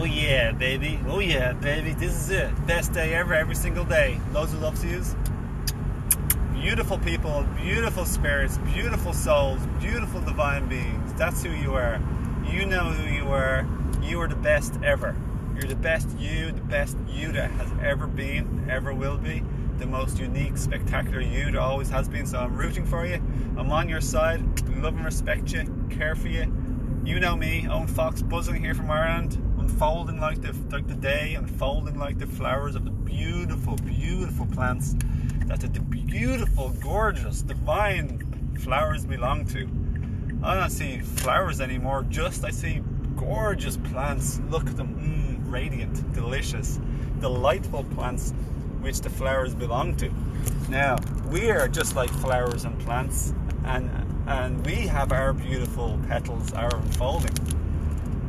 yeah, baby. Oh yeah, baby. This is it. Best day ever, every single day. Loads of love to yous. Beautiful people, beautiful spirits, beautiful souls, beautiful divine beings. That's who you are. You know who you are. You are the best ever. You're the best you that has ever been, ever will be. The most unique, spectacular you that always has been. So I'm rooting for you. I'm on your side. Love and respect you. Care for you. You know me, Owen Fox, buzzing here from Ireland, unfolding like the day, unfolding like the flowers of the beautiful, beautiful plants that the beautiful, gorgeous, divine flowers belong to. I don't see flowers anymore, I see gorgeous plants. Look at them, radiant, delicious, delightful plants which the flowers belong to. Now, we are just like flowers and plants, and we have our beautiful petals, our unfolding.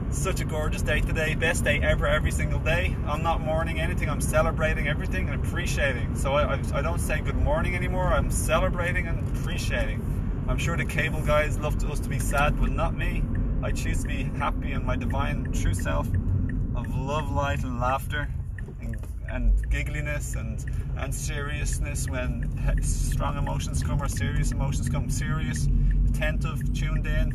Such a gorgeous day today, best day ever, every single day. I'm not mourning anything, I'm celebrating everything and appreciating. So I don't say good morning anymore, I'm celebrating and appreciating. I'm sure the cable guys love us to be sad, but not me. I choose to be happy in my divine true self of love, light and laughter and giggliness and seriousness when strong emotions come or serious emotions come. Serious, attentive, tuned in,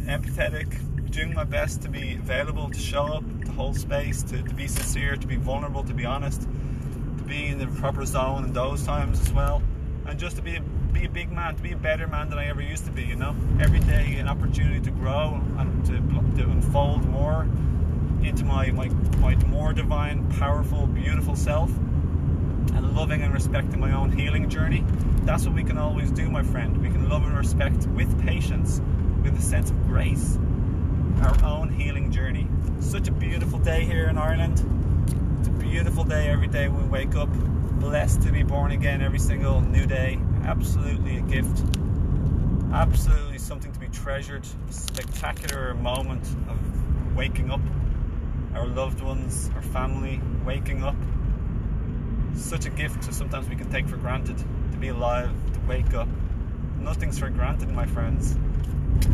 empathetic, doing my best to be available, to show up, to hold space, to be sincere, to be vulnerable, to be honest, to be in the proper zone in those times as well, and just to be a big man, to be a better man than I ever used to be, you know. Every day an opportunity to grow and to unfold more into my more divine, powerful, beautiful self, and loving and respecting my own healing journey. That's what we can always do, my friend. We can love and respect with patience, with a sense of grace, our own healing journey. Such a beautiful day here in Ireland. It's a beautiful day every day we wake up. Blessed to be born again every single new day. Absolutely a gift. Absolutely something to be treasured. Spectacular moment of waking up. Our loved ones, our family, waking up. Such a gift that sometimes we can take for granted. To be alive, to wake up. Nothing's for granted, my friends.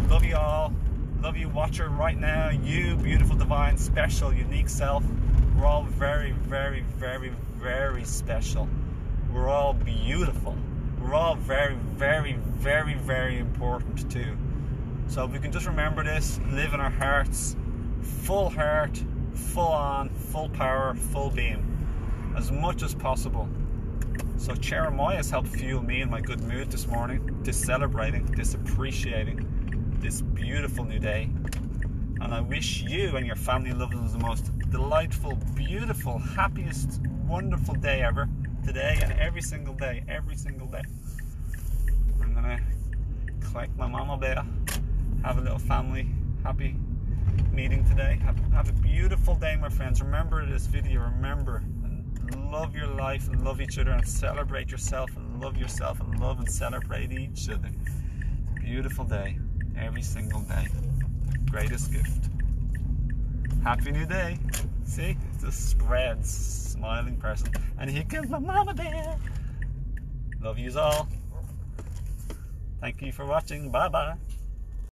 Love you all. Love you, watcher, right now. You, beautiful, divine, special, unique self. We're all very, very, very, very special. We're all beautiful. We're all very, very, very, very important too. So if we can just remember this, live in our hearts, full heart, full on, full power, full beam, as much as possible. So Jeremiah has helped fuel me in my good mood this morning, this celebrating, this appreciating this beautiful new day. And I wish you and your family and loved ones the most delightful, beautiful, happiest, wonderful day ever, today and every single day, every single day. I'm gonna collect my mama bear, have a little family happy meeting today. Have a beautiful day, my friends. Remember this video, remember, and love your life and love each other and celebrate yourself and love yourself and love and celebrate each other. It's a beautiful day, every single day. Greatest gift. Happy new day. See, it's a spread, smiling person. And here comes my mama bear. Love yous all. Thank you for watching. Bye bye.